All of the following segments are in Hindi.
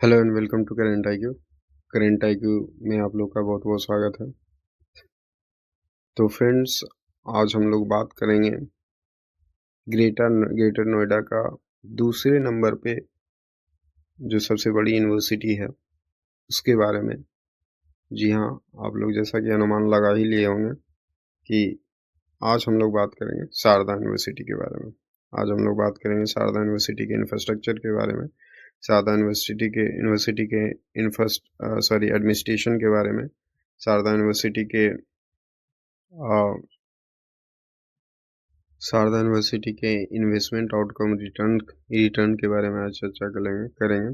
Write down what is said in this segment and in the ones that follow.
Hello and welcome to current IQ. Current IQ में आप लोग का बहुत बहुत स्वागत है। तो फ्रेंड्स, आज हम लोग बात करेंगे ग्रेटर नोएडा का दूसरे नंबर पे जो सबसे बड़ी यूनिवर्सिटी है उसके बारे में। जी हाँ, आप लोग जैसा कि अनुमान लगा ही लिए होंगे कि आज हम लोग बात करेंगे शारदा यूनिवर्सिटी के बारे में। आज हम लोग बात करेंगे शारदा यूनिवर्सिटी के इंफ्रास्ट्रक्चर के बारे में, शारदा यूनिवर्सिटी के एडमिनिस्ट्रेशन के बारे में, शारदा यूनिवर्सिटी के शारदा यूनिवर्सिटी के इन्वेस्टमेंट आउटकम रिटर्न रिटर्न के बारे में आज चर्चा करेंगे।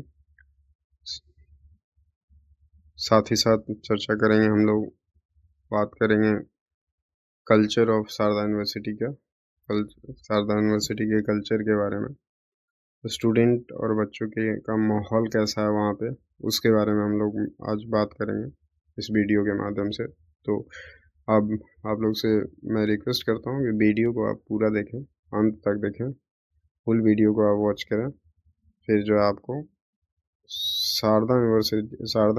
साथ ही साथ चर्चा करेंगे हम लोग, बात करेंगे culture of Sharda university Sharda university के कल्चर के बारे में, स्टूडेंट और बच्चों के का माहौल कैसा है वहाँ पे, उसके बारे में हम लोग आज बात करेंगे इस वीडियो के माध्यम से। तो अब आप लोग से मैं रिक्वेस्ट करता हूँ कि वीडियो को आप पूरा देखें, अंत तक देखें, फुल वीडियो को आप वॉच करें। फिर जो है आपको शारदा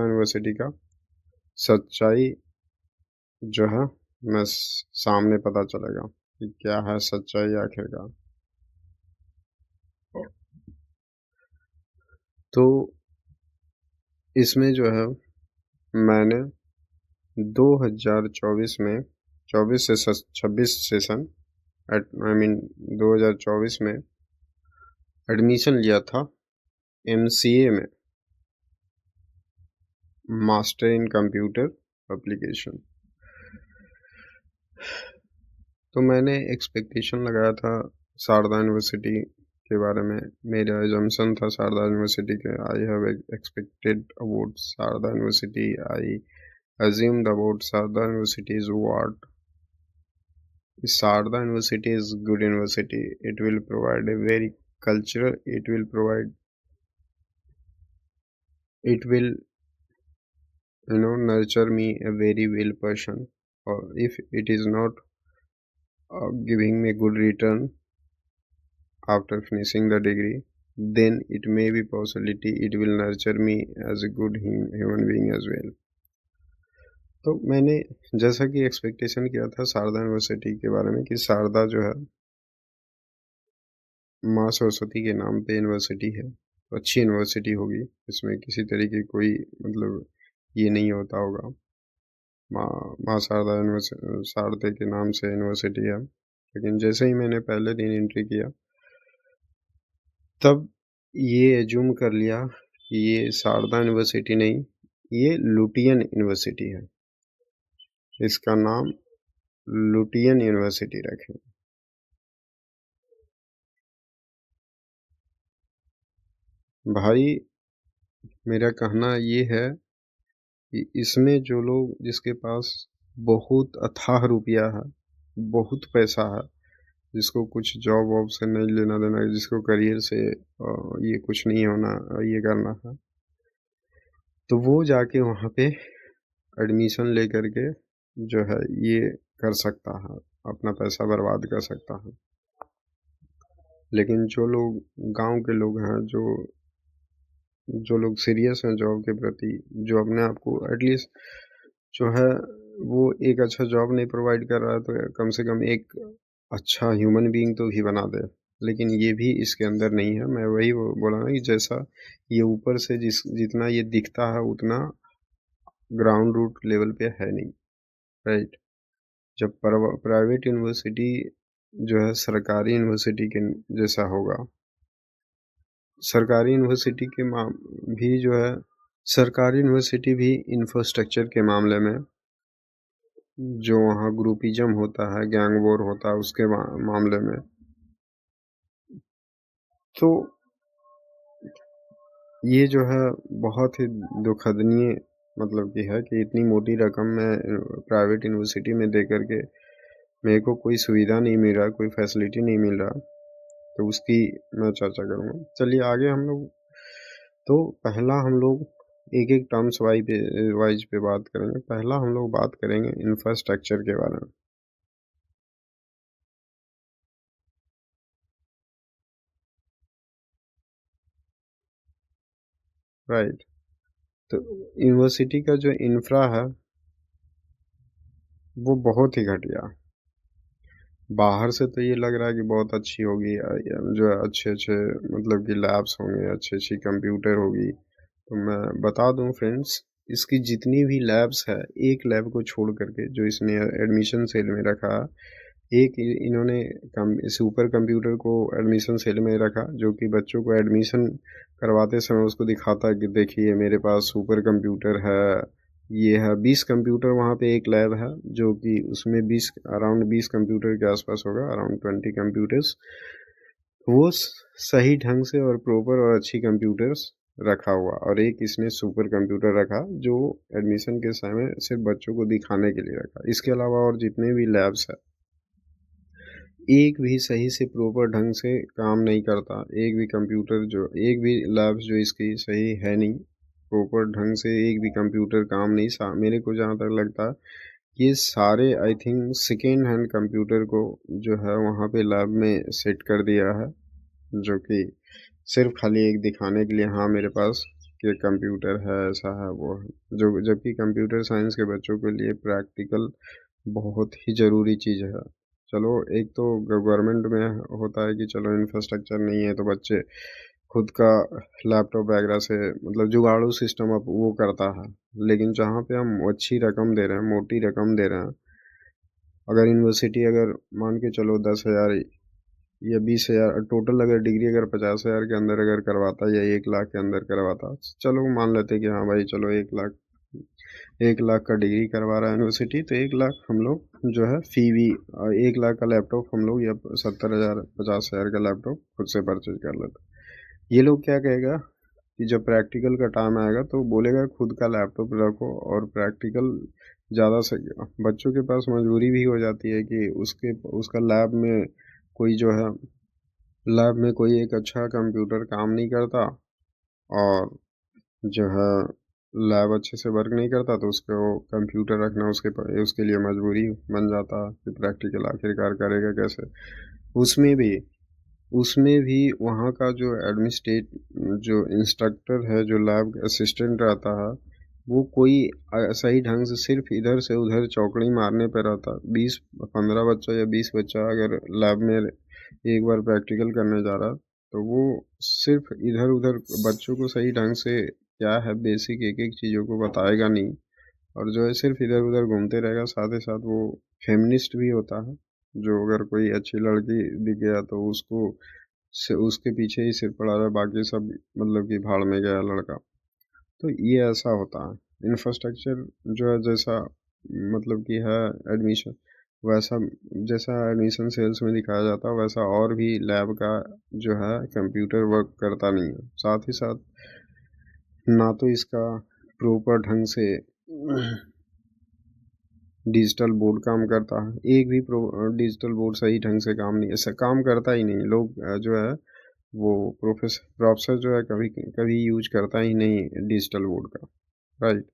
यूनिवर्सिटी का सच्चाई जो है मैं सामने पता चलेगा कि क्या है सच्चाई आखिरकार। तो इसमें जो है मैंने 2024 में 24 से 26 सेशन आई मीन 2024 में एडमिशन लिया था MCA में, मास्टर इन कंप्यूटर एप्लीकेशन। तो मैंने एक्सपेक्टेशन लगाया था शारदा यूनिवर्सिटी के बारे में। मेरा एजम्पशन था शारदा यूनिवर्सिटी के, I have expected about Sharda university, I assumed about Sardar University is what? Sardar University is good university. It will provide a very cultural. It will nurture me a very well person. Or if it is not giving me good return after finishing the degree, then it may be possibility it will nurture me as a good human being as well. तो मैंने जैसा कि एक्सपेक्टेशन किया था शारदा यूनिवर्सिटी के बारे में कि शारदा जो है माँ सरस्वती के नाम पे यूनिवर्सिटी है, तो अच्छी यूनिवर्सिटी होगी, इसमें किसी तरीके की कोई मतलब ये नहीं होता होगा। माँ शारदे के नाम से यूनिवर्सिटी है। लेकिन जैसे ही मैंने पहले दिन एंट्री किया तब ये एज्यूम कर लिया कि ये शारदा यूनिवर्सिटी नहीं, ये लुटियन यूनिवर्सिटी है, इसका नाम लुटियन यूनिवर्सिटी रखें। भाई, मेरा कहना ये है कि इसमें जो लोग जिसके पास बहुत अथाह रुपया है, बहुत पैसा है, जिसको कुछ जॉब वॉब से नहीं लेना देना है, जिसको करियर से ये कुछ नहीं होना, ये करना है, तो वो जाके वहाँ पे एडमिशन ले करके जो है ये कर सकता है, अपना पैसा बर्बाद कर सकता है। लेकिन जो लोग गांव के लोग हैं, जो लोग सीरियस हैं जॉब के प्रति, जो अपने आप को एटलीस्ट जो है वो एक अच्छा जॉब नहीं प्रोवाइड कर रहा है तो कम से कम एक अच्छा ह्यूमन बीइंग तो भी बना दे, लेकिन ये भी इसके अंदर नहीं है। मैं वही बोला ना कि जैसा ये ऊपर से जितना ये दिखता है उतना ग्राउंड रूट लेवल पे है नहीं, राइट। जब प्राइवेट यूनिवर्सिटी जो है सरकारी यूनिवर्सिटी के जैसा होगा, सरकारी यूनिवर्सिटी के भी जो है सरकारी यूनिवर्सिटी भी इंफ्रास्ट्रक्चर के मामले में जो वहाँ ग्रुपिज्म होता है, गैंग वॉर होता है, उसके मामले में तो ये जो है बहुत ही दुखदनीय मतलब की है कि इतनी मोटी रकम में प्राइवेट यूनिवर्सिटी में दे करके मेरे को कोई सुविधा नहीं मिल रहा, कोई फैसिलिटी नहीं मिल रहा, तो उसकी मैं चर्चा करूँगा। चलिए आगे हम लोग, तो पहला हम लोग एक एक टर्म्स वाइज पे बात करेंगे। पहला हम लोग बात करेंगे इंफ्रास्ट्रक्चर के बारे में। राइट। तो यूनिवर्सिटी का जो इंफ्रा है, वो बहुत ही घटिया। बाहर से तो ये लग रहा है कि बहुत अच्छी होगी, जो है अच्छे-अच्छे मतलब कि लैब्स होंगे, अच्छी-अच्छी कंप्यूटर होगी। तो मैं बता दूँ फ्रेंड्स, इसकी जितनी भी लैब्स है, एक लैब को छोड़ कर के जो इसने एडमिशन सेल में रखा, एक इन्होंने सुपर कंप्यूटर को एडमिशन सेल में रखा, जो कि बच्चों को एडमिशन करवाते समय उसको दिखाता है कि देखिए मेरे पास सुपर कंप्यूटर है, ये है। 20 कंप्यूटर वहाँ पे एक लैब है, जो कि उसमें 20 कंप्यूटर के आसपास होगा, अराउंड 20 कंप्यूटर्स। वो सही ढंग से और प्रॉपर और अच्छी कंप्यूटर्स रखा हुआ, और एक इसने सुपर कंप्यूटर रखा जो एडमिशन के समय सिर्फ बच्चों को दिखाने के लिए रखा। इसके अलावा और जितने भी लैब्स है, एक भी सही से प्रॉपर ढंग से काम नहीं करता। एक भी लैब्स जो इसकी सही है नहीं, प्रॉपर ढंग से एक भी कंप्यूटर काम नहीं। मेरे को जहाँ तक लगता है, ये सारे I think second hand computer को जो है वहाँ पे लैब में सेट कर दिया है, जो कि सिर्फ खाली एक दिखाने के लिए, हाँ मेरे पास ये कंप्यूटर है, ऐसा है वो है। जो जबकि कंप्यूटर साइंस के बच्चों के लिए प्रैक्टिकल बहुत ही ज़रूरी चीज़ है। चलो, एक तो गवर्नमेंट में होता है कि चलो इंफ्रास्ट्रक्चर नहीं है तो बच्चे खुद का लैपटॉप वगैरह से मतलब जुगाड़ू सिस्टम अब वो करता है। लेकिन जहाँ पे हम अच्छी रकम दे रहे हैं, मोटी रकम दे रहे हैं, अगर यूनिवर्सिटी अगर मान के चलो 10,000 या 20,000 टोटल, अगर डिग्री अगर 50,000 के अंदर अगर करवाता या 1 लाख के अंदर करवाता, चलो मान लेते कि हाँ भाई चलो 1 लाख का डिग्री करवा रहा है यूनिवर्सिटी, तो 1 लाख हम लोग जो है फी भी, 1 लाख का लैपटॉप हम लोग या 70,000 50,000 का लैपटॉप खुद से परचेज कर लेते। ये लोग क्या कहेगा कि जब प्रैक्टिकल का टाइम आएगा तो बोलेगा खुद का लैपटॉप रखो, और प्रैक्टिकल ज़्यादा से बच्चों के पास मजबूरी भी हो जाती है कि उसका लैब में कोई एक अच्छा कंप्यूटर काम नहीं करता, और जो है लैब अच्छे से वर्क नहीं करता, तो उसको कंप्यूटर रखना उसके लिए मजबूरी बन जाता है कि प्रैक्टिकल आखिरकार करेगा कैसे। उसमें भी उसमें भी वहाँ का जो इंस्ट्रक्टर है, जो लैब असिस्टेंट रहता है, वो कोई सही ढंग से सिर्फ इधर से उधर चौकड़ी मारने पर रहता। 15 बच्चा या 20 बच्चा अगर लैब में एक बार प्रैक्टिकल करने जा रहा, तो वो सिर्फ इधर उधर बच्चों को सही ढंग से क्या है बेसिक एक एक चीज़ों को बताएगा नहीं, और जो है सिर्फ इधर उधर घूमते रहेगा। साथ ही साथ वो फेमिनिस्ट भी होता है, जो अगर कोई अच्छी लड़की दिख गया तो उसके पीछे ही सिर पड़ा रहा, बाकी सब मतलब कि भाड़ में गया लड़का। तो ये ऐसा होता है इंफ्रास्ट्रक्चर जो है, जैसा मतलब कि है एडमिशन, वैसा जैसा एडमिशन सेल्स में दिखाया जाता है, वैसा और भी लैब का जो है कंप्यूटर वर्क करता नहीं है। साथ ही साथ ना तो इसका प्रॉपर ढंग से डिजिटल बोर्ड काम करता है। एक भी डिजिटल बोर्ड सही ढंग से काम नहीं, ऐसा काम करता ही नहीं। लोग जो है वो प्रोफेसर जो है कभी कभी यूज करता ही नहीं डिजिटल बोर्ड का, राइट।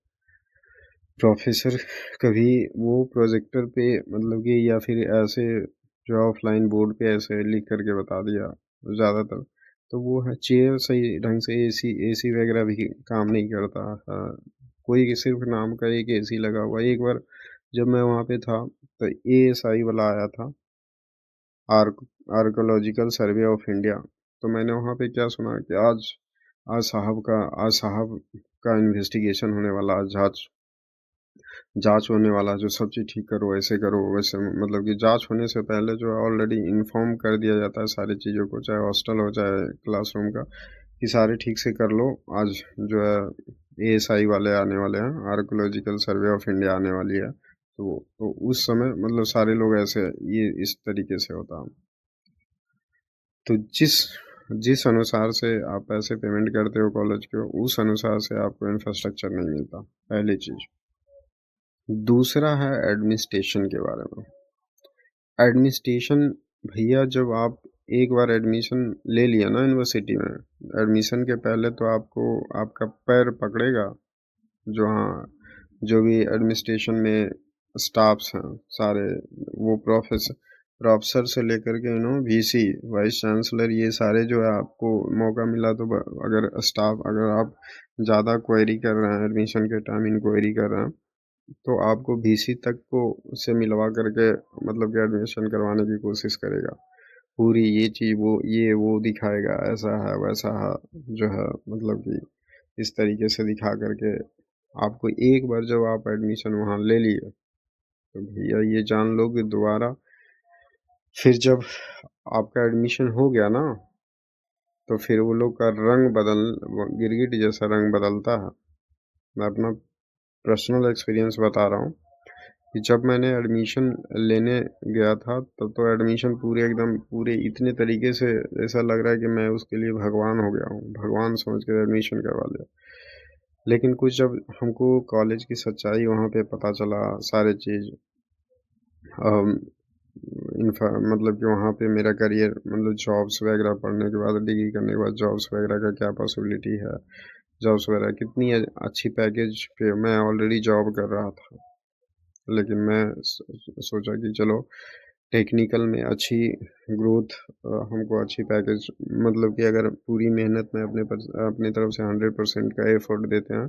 प्रोफेसर कभी वो प्रोजेक्टर पे मतलब कि या फिर ऐसे जो ऑफलाइन बोर्ड पे ऐसे लिख करके बता दिया ज़्यादातर, तो वो है चेयर सही ढंग से एसी वगैरह भी काम नहीं करता। कोई सिर्फ नाम का एक एसी लगा हुआ। एक बार जब मैं वहाँ पे था, तो एएसआई वाला आया था, arc archaeological survey of India. तो मैंने वहाँ पे क्या सुना कि आज साहब का इन्वेस्टिगेशन होने वाला, आज जांच होने वाला, जो सब चीज़ ठीक करो, ऐसे करो वैसे, मतलब कि जांच होने से पहले जो है ऑलरेडी इन्फॉर्म कर दिया जाता है सारी चीज़ों को, चाहे हॉस्टल हो चाहे क्लासरूम का, कि सारे ठीक से कर लो। आज जो है एएसआई वाले आने वाले हैं, आर्कोलॉजिकल सर्वे ऑफ इंडिया आने वाली है, तो उस समय मतलब सारे लोग ऐसे ये इस तरीके से होता है। तो जिस जिस अनुसार से आप पैसे पेमेंट करते हो कॉलेज के, उस अनुसार से आपको इंफ्रास्ट्रक्चर नहीं मिलता, पहली चीज़। दूसरा है एडमिनिस्ट्रेशन के बारे में। एडमिनिस्ट्रेशन, भैया जब आप एक बार एडमिशन ले लिया ना यूनिवर्सिटी में, एडमिशन के पहले तो आपको आपका पैर पकड़ेगा। जो हाँ, जो भी एडमिनिस्ट्रेशन में स्टाफ्स हैं सारे, वो प्रोफेसर से लेकर के वीसी, वाइस चांसलर, ये सारे जो है आपको मौका मिला तो अगर स्टाफ, अगर आप ज़्यादा क्वेरी कर रहे हैं, एडमिशन के टाइम इंक्वायरी कर रहे हैं, तो आपको वीसी तक को से मिलवा करके मतलब कि एडमिशन करवाने की कोशिश करेगा। पूरी ये चीज़ वो दिखाएगा, ऐसा है वैसा है, जो है मतलब कि इस तरीके से दिखा करके आपको एक बार जब आप एडमिशन वहाँ ले लिए तो भैया ये जान लो कि दोबारा फिर जब आपका एडमिशन हो गया ना, तो फिर वो लोग का रंग गिरगिट जैसा रंग बदलता है। मैं अपना पर्सनल एक्सपीरियंस बता रहा हूँ कि जब मैंने एडमिशन लेने गया था तब तो एडमिशन पूरे इतने तरीके से ऐसा लग रहा है कि मैं उसके लिए भगवान हो गया हूँ, भगवान समझ कर एडमिशन करवा लिया। लेकिन कुछ जब हमको कॉलेज की सच्चाई वहाँ पे पता चला, सारे चीज़ मतलब कि वहाँ पे मेरा करियर, मतलब जॉब्स वगैरह पढ़ने के बाद, डिग्री करने के बाद जॉब्स वगैरह का क्या पॉसिबिलिटी है, जॉब्स वगैरह कितनी अच्छी पैकेज पे मैं ऑलरेडी जॉब कर रहा था। लेकिन मैं सोचा कि चलो टेक्निकल में अच्छी ग्रोथ, हमको अच्छी पैकेज, मतलब कि अगर पूरी मेहनत में अपनी तरफ से 100% का एफर्ट देते हैं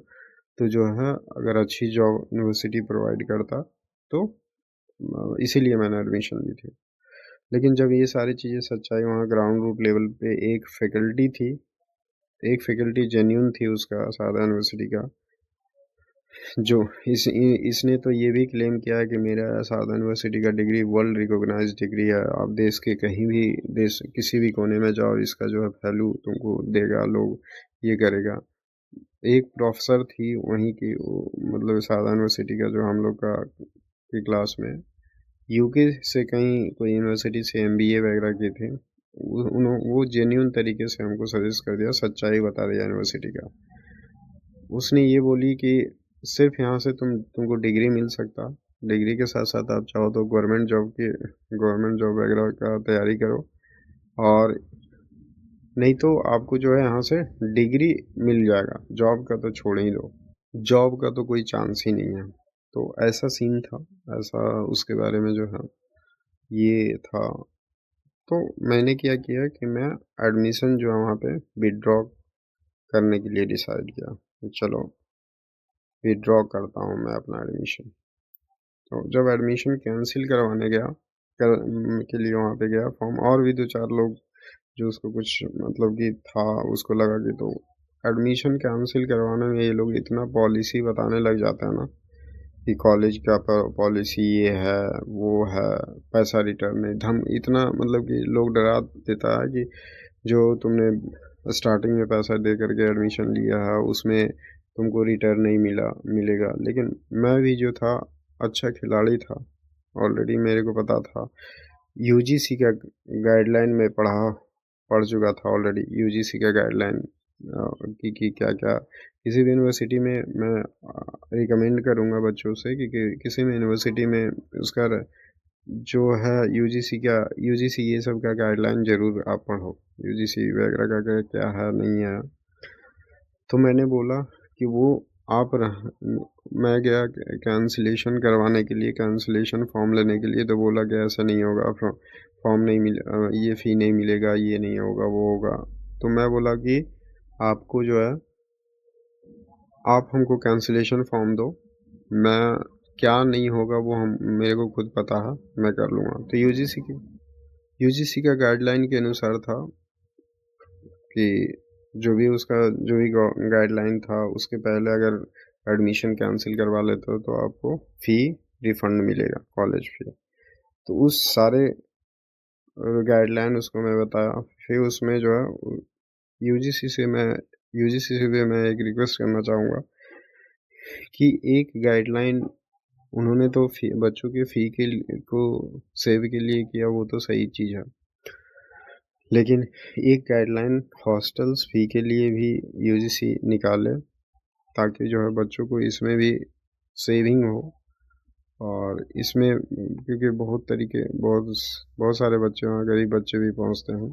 तो जो है अगर अच्छी जॉब यूनिवर्सिटी प्रोवाइड करता तो इसीलिए मैंने एडमिशन ली थी। लेकिन जब ये सारी चीज़ें सच्चाई वहाँ ग्राउंड रूट लेवल पे एक फैकल्टी जेन्यून थी उसका, सादा यूनिवर्सिटी का, जो इसने तो ये भी क्लेम किया है कि मेरा सादा यूनिवर्सिटी का डिग्री वर्ल्ड रिकॉग्नाइज्ड डिग्री है। आप देश के कहीं भी, देश किसी भी कोने में जाओ, इसका जो है वैल्यू तुमको देगा, लोग ये करेगा। एक प्रोफेसर थी वहीं की, मतलब सादा यूनिवर्सिटी का, जो हम लोग का की क्लास में यूके से कहीं कोई यूनिवर्सिटी से एमबीए वगैरह की थी, वो जेन्यून तरीके से हमको सजेस्ट कर दिया, सच्चाई बता दिया यूनिवर्सिटी का। उसने ये बोली कि सिर्फ यहाँ से तुमको डिग्री मिल सकता, डिग्री के साथ साथ आप चाहो तो गवर्नमेंट जॉब वगैरह का तैयारी करो, और नहीं तो आपको जो है यहाँ से डिग्री मिल जाएगा, जॉब का तो छोड़ ही दो, जॉब का तो कोई चांस ही नहीं है। तो ऐसा सीन था, ऐसा उसके बारे में जो है ये था। तो मैंने क्या किया कि मैं एडमिशन जो है वहाँ पे विड्रॉ करने के लिए डिसाइड किया कि चलो विड्रॉ करता हूँ मैं अपना एडमिशन। तो जब एडमिशन कैंसिल करवाने गया के लिए वहाँ पे गया फॉर्म, और भी 2-4 लोग जो उसको कुछ मतलब कि था, उसको लगा कि, तो एडमिशन कैंसिल करवाने में ये लोग इतना पॉलिसी बताने लग जाते हैं ना कि कॉलेज का पॉलिसी ये है वो है, पैसा रिटर्न नहीं, धम इतना मतलब कि लोग डरा देता है कि जो तुमने स्टार्टिंग में पैसा दे करके एडमिशन लिया है उसमें तुमको रिटर्न नहीं मिलेगा। लेकिन मैं भी जो था अच्छा खिलाड़ी था, ऑलरेडी मेरे को पता था, यूजीसी का गाइडलाइन में पढ़ चुका था ऑलरेडी, यूजीसी का गाइडलाइन कि क्या क्या किसी भी यूनिवर्सिटी में मैं रिकमेंड करूँगा बच्चों से कि किसी भी यूनिवर्सिटी में उसका जो है यूजीसी ये सब का गाइडलाइन ज़रूर आप पढ़ो, यूजीसी वगैरह का क्या है नहीं है। तो मैंने बोला कि वो आप मैं गया कैंसिलेशन करवाने के लिए, कैंसिलेशन फॉर्म लेने के लिए, तो बोला कि ऐसा नहीं होगा, फॉर्म नहीं ये फ़ी नहीं मिलेगा, ये नहीं होगा, वो होगा। तो मैं बोला कि आपको जो है आप हमको कैंसिलेशन फॉर्म दो, मैं क्या नहीं होगा वो हम मेरे को खुद पता है, मैं कर लूँगा। तो यूजीसी का गाइडलाइन के अनुसार था कि जो भी गाइडलाइन था उसके पहले अगर एडमिशन कैंसिल करवा लेते हो तो आपको फ़ी रिफंड मिलेगा, कॉलेज फ़ी। तो उस सारे गाइडलाइन उसको मैं बताया। फिर उसमें जो है यूजीसी से भी मैं एक रिक्वेस्ट करना चाहूँगा कि एक गाइडलाइन उन्होंने तो बच्चों के फ़ी को सेव के लिए किया, वो तो सही चीज़ है, लेकिन एक गाइडलाइन हॉस्टल्स फ़ी के लिए भी यूजीसी निकाले ताकि जो है बच्चों को इसमें भी सेविंग हो। और इसमें क्योंकि बहुत सारे बच्चे हैं, गरीब बच्चे भी पहुंचते हैं,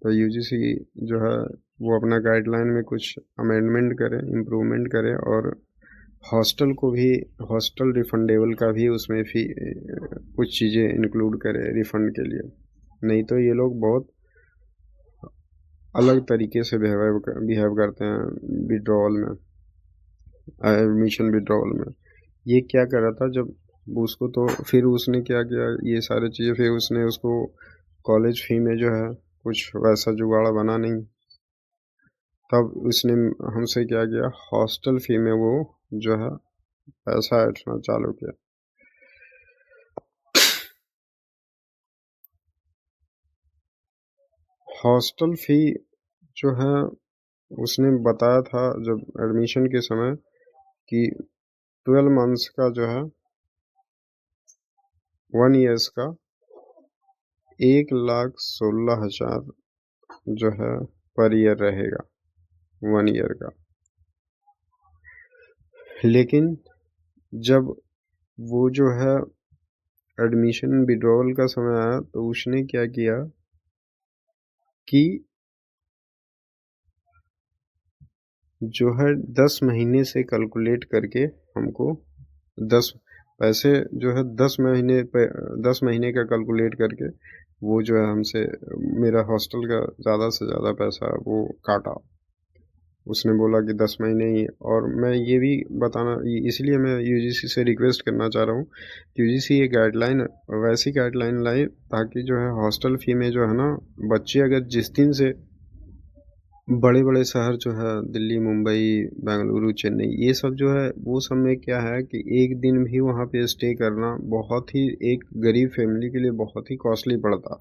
तो यूजीसी जो है वो अपना गाइडलाइन में कुछ अमेंडमेंट करे, इम्प्रूवमेंट करे और हॉस्टल को भी, हॉस्टल रिफंडेबल का भी उसमें कुछ चीज़ें इंक्लूड करें रिफंड के लिए, नहीं तो ये लोग बहुत अलग तरीके से बिहेव करते हैं विड्रॉवल में, एडमिशन विड्रॉवल में। ये क्या कर रहा था जब उसको, तो फिर उसने क्या किया, ये सारी चीज़ें, फिर उसने उसको कॉलेज फी में जो है कुछ वैसा जुगाड़ बना नहीं, तब उसने हमसे क्या किया, हॉस्टल फी में वो जो है पैसा ऐंठना चालू किया। हॉस्टल फी जो है उसने बताया था जब एडमिशन के समय कि 12 मंथ्स का जो है 1 ईयर्स का 1,16,000 जो है पर ईयर रहेगा 1 ईयर का। लेकिन जब वो जो है एडमिशन विड्रॉवल का समय आया तो उसने क्या किया कि जो है 10 महीने से कैलकुलेट करके हमको 10 पैसे जो है 10 महीने का कैलकुलेट करके वो जो है हमसे मेरा हॉस्टल का ज़्यादा से ज़्यादा पैसा वो काटा। उसने बोला कि 10 महीने ही, और मैं ये भी बताना, इसलिए मैं यूजीसी से रिक्वेस्ट करना चाह रहा हूँ, यूजीसी ये गाइडलाइन, वैसी गाइडलाइन लाए ताकि जो है हॉस्टल फ़ी में जो है ना, बच्चे अगर जिस दिन से बड़े बड़े शहर जो है दिल्ली, मुंबई, बेंगलुरु, चेन्नई, ये सब जो है वो सब में क्या है कि एक दिन भी वहाँ पे स्टे करना बहुत ही, एक गरीब फैमिली के लिए बहुत ही कॉस्टली पड़ता।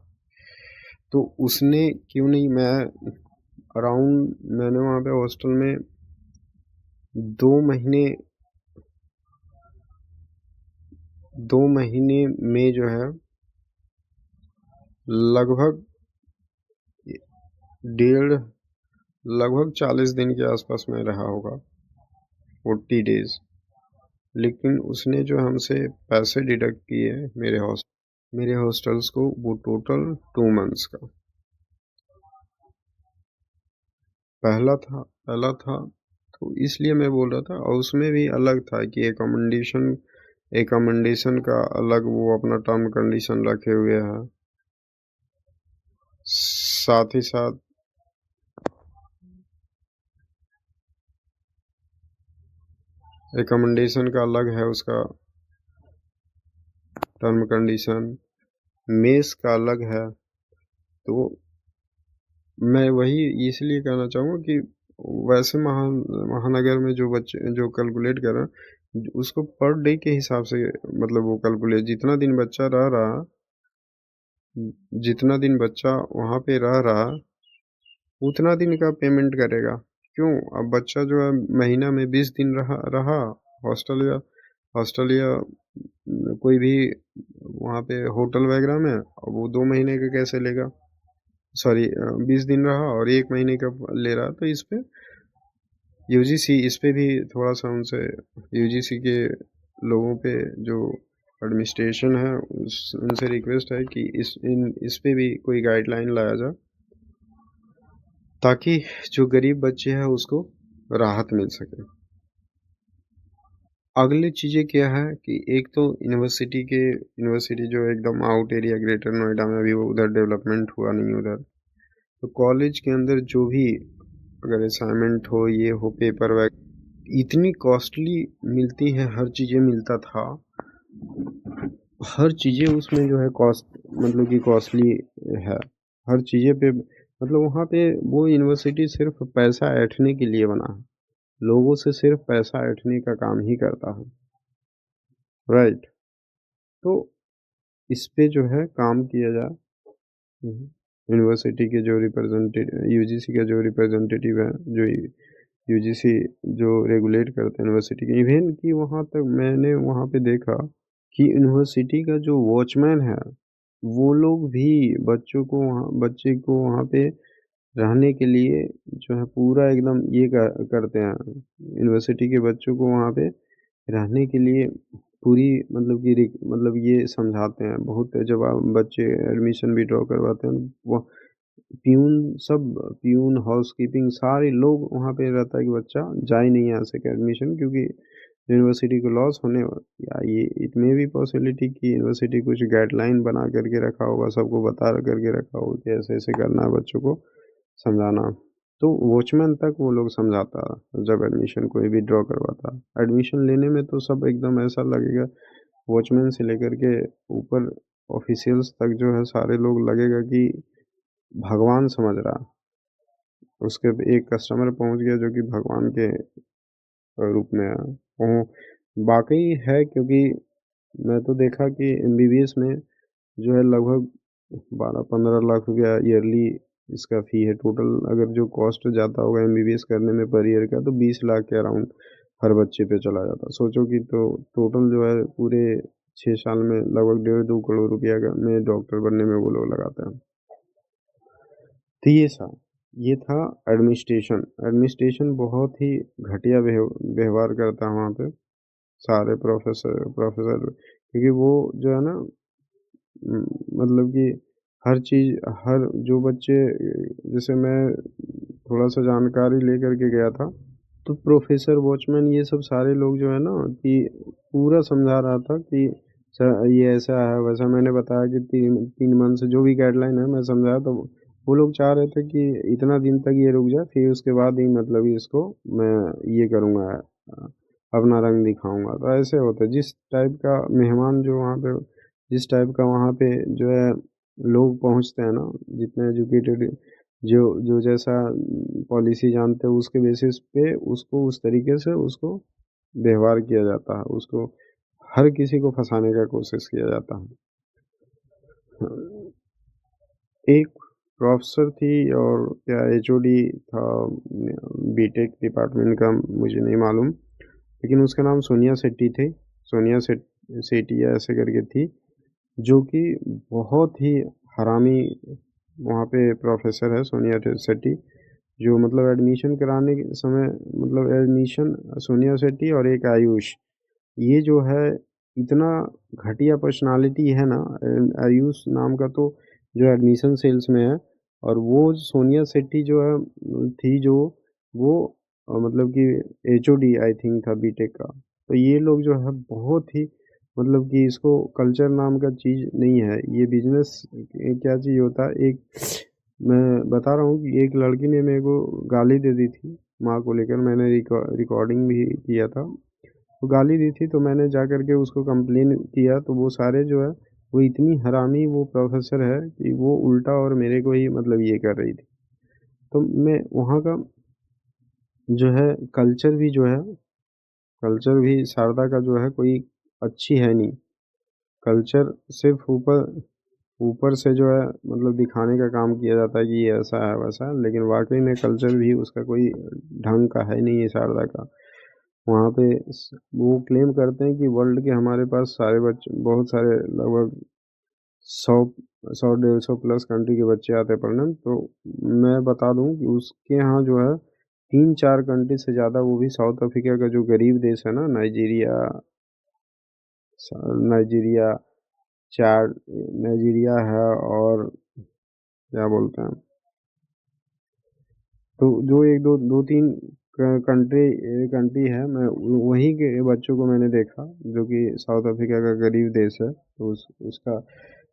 तो उसने क्यों नहीं, मैंने वहाँ पे हॉस्टल में 2 महीने 2 महीने में जो है लगभग डेढ़ लगभग 40 दिन के आसपास में रहा होगा, 40 डेज। लेकिन उसने जो हमसे पैसे डिडक्ट किए मेरे हॉस्टल्स को, वो टोटल 2 मंथ्स का पहला था। तो इसलिए मैं बोल रहा था, और उसमें भी अलग था कि एकोमोडेशन का अलग वो अपना टर्म कंडीशन रखे हुए है, साथ ही साथ एकोमोडेशन का अलग है उसका टर्म कंडीशन, मेस का अलग है। तो मैं वही इसलिए कहना चाहूँगा कि वैसे महानगर में जो बच्चे जो कैलकुलेट कर रहे हैं उसको पर डे के हिसाब से, मतलब वो कैलकुलेट जितना दिन बच्चा वहाँ पे रह रहा उतना दिन का पेमेंट करेगा। क्यों? अब बच्चा जो है महीना में 20 दिन रहा हॉस्टल या कोई भी वहाँ पे होटल वगैरह में, अब वो 2 महीने का कैसे लेगा, सॉरी 20 दिन रहा और 1 महीने का ले रहा। तो इस पे यूजीसी, इस पे भी थोड़ा सा उनसे, यूजीसी के लोगों पे जो एडमिनिस्ट्रेशन है उनसे रिक्वेस्ट है कि इस पे भी कोई गाइडलाइन लाया जाए ताकि जो गरीब बच्चे हैं उसको राहत मिल सके। अगली चीज़ें क्या है कि एक तो यूनिवर्सिटी जो एकदम आउट एरिया ग्रेटर नोएडा में, अभी वो उधर डेवलपमेंट हुआ नहीं उधर, तो कॉलेज के अंदर जो भी अगर असाइनमेंट हो, ये हो, पेपर वगैरह इतनी कॉस्टली मिलती है, हर चीज़ें मिलता था, हर चीज़ें उसमें जो है कॉस्ट, मतलब कि कॉस्टली है हर चीज़ें पे, मतलब वहाँ पे वो यूनिवर्सिटी सिर्फ पैसा ऐंठने के लिए बना है, लोगों से सिर्फ पैसा ऐंठने का काम ही करता है, राइट। तो इस पे जो है काम किया जाए। यूनिवर्सिटी के जो रिप्रेजेंटेटिव, यूजीसी का जो रिप्रेजेंटेटिव है, जो यूजीसी जो रेगुलेट करते हैं यूनिवर्सिटी के, इवन कि वहाँ तक मैंने वहाँ पे देखा कि यूनिवर्सिटी का जो वॉचमैन है वो लोग भी बच्चे को वहाँ पे रहने के लिए जो है पूरा एकदम करते हैं, यूनिवर्सिटी के बच्चों को वहाँ पे रहने के लिए पूरी, मतलब कि मतलब ये समझाते हैं बहुत, जब आप बच्चे एडमिशन भी ड्रॉ करवाते हैं वो प्यून हाउसकीपिंग सारे लोग वहाँ पे रहता है कि बच्चा जा ही नहीं आ सके एडमिशन, क्योंकि यूनिवर्सिटी को लॉस होने, या ये इट मे बी पॉसिबिलिटी कि यूनिवर्सिटी कुछ गाइडलाइन बना करके रखा होगा, सबको बता करके रखा होगा कि ऐसे-ऐसे करना है, बच्चों को समझाना। तो वॉचमैन तक वो लोग समझाता जब एडमिशन कोई भी ड्रॉ करवाता। एडमिशन लेने में तो सब एकदम ऐसा लगेगा, वॉचमैन से लेकर के ऊपर ऑफिशियल्स तक जो है सारे लोग लगेगा कि भगवान समझ रहा। उसके एक कस्टमर पहुँच गया जो कि भगवान के रूप में वाक़ई है, क्योंकि मैं तो देखा कि एमबीबीएस में जो है लगभग 12-15 लाख रुपया ईयरली इसका फ़ी है टोटल। अगर जो कॉस्ट जाता होगा एमबीबीएस करने में पर ईयर का, तो 20 लाख के अराउंड हर बच्चे पे चला जाता। सोचो कि तो टोटल जो है पूरे 6 साल में लगभग 1.5-2 करोड़ रुपया का में डॉक्टर बनने में वो लोग लगाते हैं। तो ये था एडमिनिस्ट्रेशन। एडमिनिस्ट्रेशन बहुत ही घटिया व्यवहार करता है वहाँ पे सारे प्रोफ़ेसर, क्योंकि वो जो है ना, मतलब कि हर चीज़, हर जो बच्चे, जैसे मैं थोड़ा-सा जानकारी लेकर के गया था, तो प्रोफ़ेसर, वॉचमैन, ये सब सारे लोग जो है ना कि पूरा समझा रहा था कि ये ऐसा है, वैसा। मैंने बताया कि 3 मंथ से जो भी गाइडलाइन है मैं समझाया, तो वो लोग चाह रहे थे कि इतना दिन तक ये रुक जाए, फिर उसके बाद ही मतलब इसको मैं ये करूँगा, अपना रंग दिखाऊँगा। तो ऐसे होता है, जिस टाइप का मेहमान जो वहाँ पे, जिस टाइप का वहाँ पे जो है लोग पहुँचते हैं ना, जितने एजुकेटेड, जो जो जैसा पॉलिसी जानते हैं, उसके बेसिस पे उसको उस तरीके से उसको व्यवहार किया जाता है, उसको हर किसी को फँसाने का कोशिश किया जाता है। एक प्रोफ़ेसर थी, और क्या एचओडी था, बीटेक डिपार्टमेंट का मुझे नहीं मालूम, लेकिन उसका नाम सोनिया शेट्टी थे। सोनिया सेठी या ऐसे करके थी, जो कि बहुत ही हरामी वहाँ पे प्रोफ़ेसर है, सोनिया शेट्टी, जो मतलब एडमिशन कराने के समय, मतलब एडमिशन सोनिया शेट्टी और एक आयुष, ये जो है इतना घटिया पर्सनालिटी है ना, आयुष नाम का, तो जो एडमिशन सेल्स में है, और वो सोनिया शेट्टी जो है थी, जो वो मतलब कि एचओडी आई थिंक था बीटेक का। तो ये लोग जो है बहुत ही, मतलब कि इसको कल्चर नाम का चीज़ नहीं है, ये बिज़नेस क्या चीज़ होता है। एक मैं बता रहा हूँ कि एक लड़की ने मेरे को गाली दे दी थी माँ को लेकर, मैंने रिकॉर्डिंग भी किया था। वो गाली दी थी, तो मैंने जा कर के उसको कंप्लेन किया, तो वो सारे जो है, वो इतनी हरामी वो प्रोफ़ेसर है कि वो उल्टा और मेरे को ही मतलब ये कर रही थी। तो मैं वहाँ का जो है कल्चर भी जो है, कल्चर भी शारदा का जो है कोई अच्छी है नहीं। कल्चर सिर्फ़ ऊपर ऊपर से जो है मतलब दिखाने का काम किया जाता है कि ये ऐसा है, वैसा है, लेकिन वाक़ई में कल्चर भी उसका कोई ढंग का है नहीं है शारदा का। वहाँ पे वो क्लेम करते हैं कि वर्ल्ड के हमारे पास सारे बच्चे, बहुत सारे, लगभग 100 100 150 प्लस कंट्री के बच्चे आते हैं पढ़ने। तो मैं बता दूं कि उसके यहाँ जो है 3-4 कंट्री से ज़्यादा, वो भी साउथ अफ्रीका का जो गरीब देश है ना, नाइजीरिया, नाइजीरिया, चार नाइजीरिया है, और क्या बोलते हैं, तो जो एक दो दो तीन कंट्री कंट्री है, मैं वहीं के बच्चों को मैंने देखा, जो कि साउथ अफ्रीका का गरीब देश है, तो उसका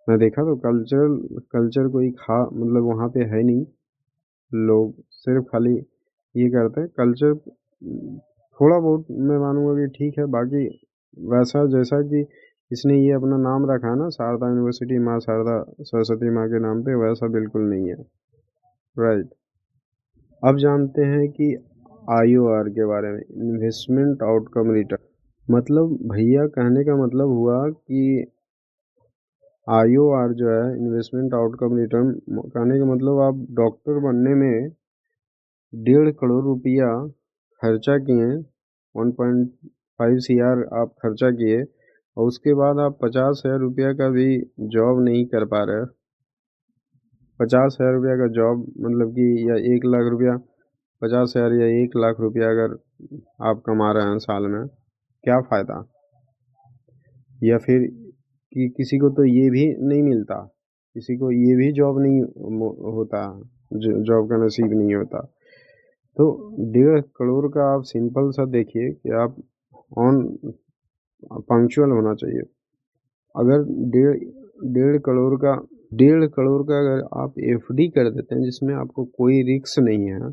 मैं देखा, तो कल्चर कोई मतलब वहाँ पे है नहीं। लोग सिर्फ खाली ये करते हैं कल्चर, थोड़ा बहुत मैं मानूंगा कि ठीक है, बाकी वैसा जैसा कि इसने ये अपना नाम रखा है ना, शारदा यूनिवर्सिटी, माँ शारदा सरस्वती माँ के नाम पे, वैसा बिल्कुल नहीं है। राइट। अब जानते हैं कि आईओआर के बारे में, इन्वेस्टमेंट आउटकम रिटर्न। मतलब भैया कहने का मतलब हुआ कि आईओआर जो है, इन्वेस्टमेंट आउटकम रिटर्न, कहने का मतलब आप डॉक्टर बनने में 1.5 करोड़ रुपया खर्चा किए, 1.5 CR आप खर्चा किए, और उसके बाद आप 50,000 रुपया का भी जॉब नहीं कर पा रहे। 50,000 रुपया का जॉब मतलब कि, या 1 लाख रुपया, 50,000 या 1 लाख रुपया अगर आप कमा रहे हैं साल में, क्या फ़ायदा। या फिर कि किसी को तो ये भी नहीं मिलता, किसी को ये भी जॉब नहीं होता, जॉब का नसीब नहीं होता। तो 1.5 करोड़ का आप सिंपल सा देखिए कि आप ऑन पंक्चुअल होना चाहिए। अगर डेढ़ डेढ़ करोड़ का डेढ़ करोड़ का अगर आप एफडी कर देते हैं जिसमें आपको कोई रिस्क नहीं है,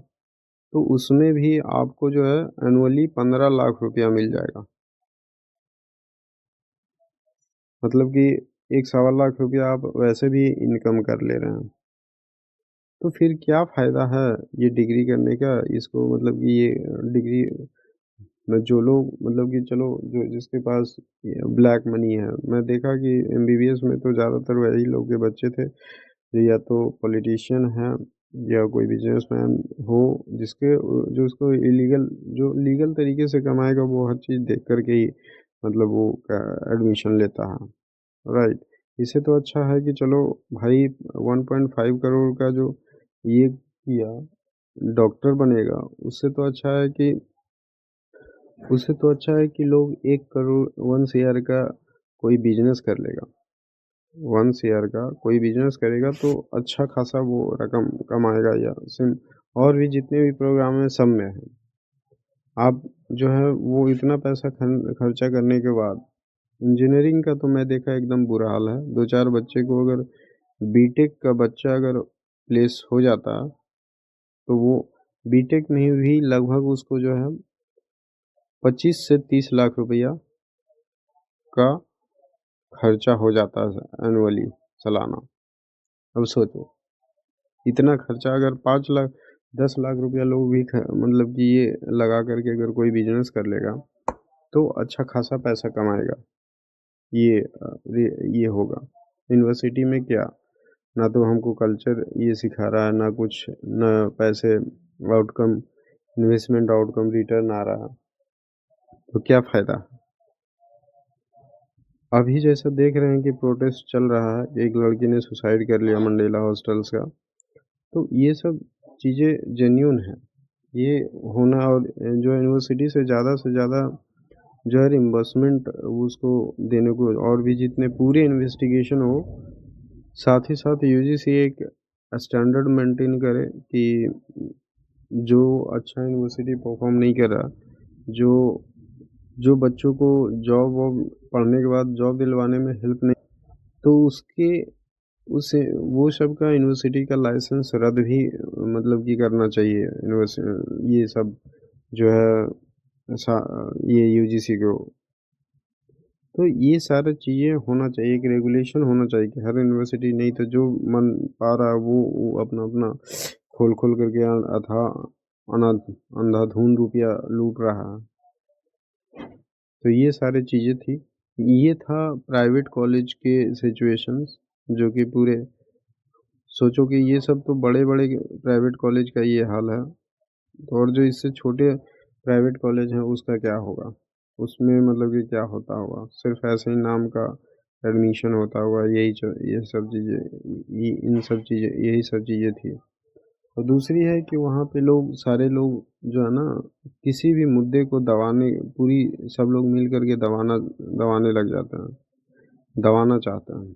तो उसमें भी आपको जो है एनुअली 15 लाख रुपया मिल जाएगा। मतलब कि 1 सवा लाख रुपया आप वैसे भी इनकम कर ले रहे हैं। तो फिर क्या फ़ायदा है ये डिग्री करने का? इसको मतलब कि ये डिग्री में जो लोग मतलब कि चलो जो जिसके पास ये ब्लैक मनी है, मैं देखा कि एमबीबीएस में तो ज़्यादातर वही लोग के बच्चे थे, जो या तो पॉलिटिशियन हैं या कोई बिज़नेसमैन हो जिसके जो उसको जो लीगल तरीके से कमाएगा वो हर चीज़ देख कर के ही मतलब वो एडमिशन लेता है, राइट? इससे तो अच्छा है कि चलो भाई 1.5 करोड़ का जो ये किया, डॉक्टर बनेगा, उससे तो अच्छा है कि लोग 1 करोड़ 1 सीआर का कोई बिज़नेस कर लेगा। 1 सीआर का कोई बिज़नेस करेगा तो अच्छा खासा वो रकम कमाएगा या सिम और भी जितने भी प्रोग्राम हैं सब में है। आप जो है वो इतना पैसा खर्चा करने के बाद इंजीनियरिंग का तो मैं देखा एकदम बुरा हाल है। 2-4 बच्चे को अगर बीटेक का बच्चा अगर प्लेस हो जाता, तो वो बीटेक नहीं भी लगभग उसको जो है 25 से 30 लाख रुपया का खर्चा हो जाता है एनुअली सालाना। अब सोचो, इतना खर्चा अगर 5 लाख 10 लाख रुपया लोग भी मतलब कि ये लगा करके अगर कोई बिज़नेस कर लेगा, तो अच्छा खासा पैसा कमाएगा। ये ये होगा। यूनिवर्सिटी में क्या, ना तो हमको कल्चर ये सिखा रहा है, ना कुछ, ना पैसे आउटकम इन्वेस्टमेंट आउटकम रिटर्न आ रहा है, तो क्या फ़ायदा? अभी जैसा देख रहे हैं कि प्रोटेस्ट चल रहा है, एक लड़की ने सुसाइड कर लिया मंडेला हॉस्टल्स का, तो ये सब चीज़ें जेन्युइन हैं। ये होना और जो यूनिवर्सिटी से ज़्यादा जो है रिइंबर्समेंट उसको देने को और भी जितने पूरे इन्वेस्टिगेशन हो, साथ ही साथ यूजीसी एक स्टैंडर्ड मेंटेन करे कि जो अच्छा यूनिवर्सिटी परफॉर्म नहीं कर रहा, जो जो बच्चों को जॉब वॉब पढ़ने के बाद जॉब दिलवाने में हेल्प नहीं, तो उसके उसे वो सब का यूनिवर्सिटी का लाइसेंस रद्द भी मतलब कि करना चाहिए ये सब जो है ये यूजीसी को। तो ये सारी चीज़ें होना चाहिए, एक रेगुलेशन होना चाहिए कि हर यूनिवर्सिटी, नहीं तो जो मन पा रहा है वो अपना अपना खोल खोल करके अंधाधुंध रुपया लूट रहा है। तो ये सारी चीज़ें थी। ये था प्राइवेट कॉलेज के सिचुएशंस, जो कि पूरे सोचो कि ये सब तो बड़े-बड़े प्राइवेट कॉलेज का ये हाल है, तो और जो इससे छोटे प्राइवेट कॉलेज हैं उसका क्या होगा? उसमें मतलब कि क्या होता होगा? सिर्फ़ ऐसे ही नाम का एडमिशन होता होगा, ये सब चीज़ें, यही सब चीज़ें थी। और दूसरी है कि वहाँ पे सारे लोग जो है ना, किसी भी मुद्दे को दबाने पूरी सब लोग मिल कर के दबाने लग जाते हैं, दबाना चाहते हैं।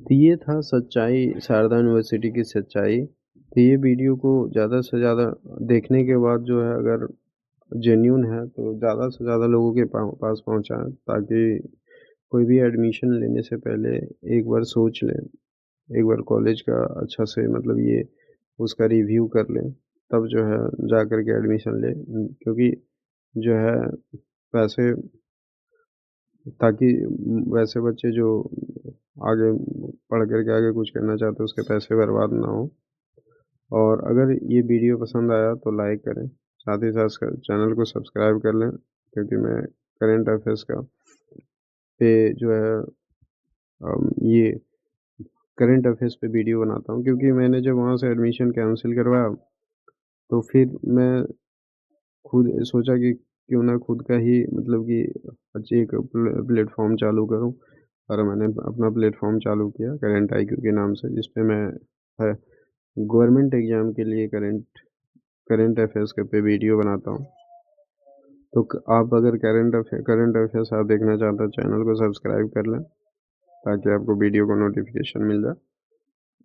तो ये था सच्चाई, शारदा यूनिवर्सिटी की सच्चाई। तो ये वीडियो को ज़्यादा से ज़्यादा देखने के बाद जो है, अगर जेन्युइन है तो ज़्यादा से ज़्यादा लोगों के पास पहुँचाएँ, ताकि कोई भी एडमिशन लेने से पहले एक बार सोच लें, एक बार कॉलेज का अच्छा से मतलब ये उसका रिव्यू कर लें, तब जो है जा कर के एडमिशन लें। क्योंकि जो है पैसे, ताकि वैसे बच्चे जो आगे पढ़ कर के आगे कुछ करना चाहते हैं उसके पैसे बर्बाद ना हो। और अगर ये वीडियो पसंद आया तो लाइक करें, साथ ही साथ चैनल को सब्सक्राइब कर लें, क्योंकि मैं करंट अफेयर्स का पे जो है ये करंट अफेयर्स पे वीडियो बनाता हूँ, क्योंकि मैंने जब वहाँ से एडमिशन कैंसिल करवाया, तो फिर मैं खुद सोचा कि क्यों ना खुद का ही मतलब कि अच्छी एक प्लेटफॉर्म चालू करूँ, और मैंने अपना प्लेटफॉर्म चालू किया करंट आईक्यू के नाम से, जिस पे मैं है गवर्नमेंट एग्ज़ाम के लिए करंट अफेयर्स के पे वीडियो बनाता हूँ। तो आप अगर करंट अफेयर्स आप देखना चाहते हो, चैनल को सब्सक्राइब कर लें, ताकि आपको वीडियो को नोटिफिकेशन मिल जाए,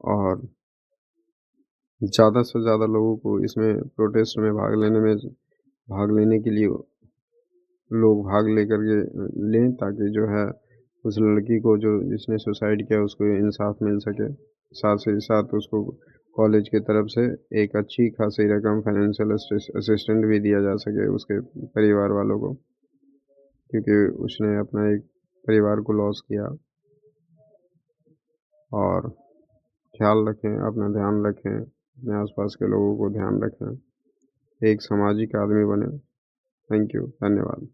और ज़्यादा से ज़्यादा लोगों को इसमें प्रोटेस्ट में भाग लेने के लिए लोग भाग लेकर के लें, ताकि जो है उस लड़की को जो जिसने सुसाइड किया उसको इंसाफ मिल सके। साथ ही साथ उसको कॉलेज की तरफ से एक अच्छी खासी रकम फाइनेंशियल असिस्टेंट भी दिया जा सके उसके परिवार वालों को, क्योंकि उसने अपना एक परिवार को लॉस किया। और ख्याल रखें, अपना ध्यान रखें, अपने आसपास के लोगों को ध्यान रखें, एक सामाजिक आदमी बने। थैंक यू, धन्यवाद।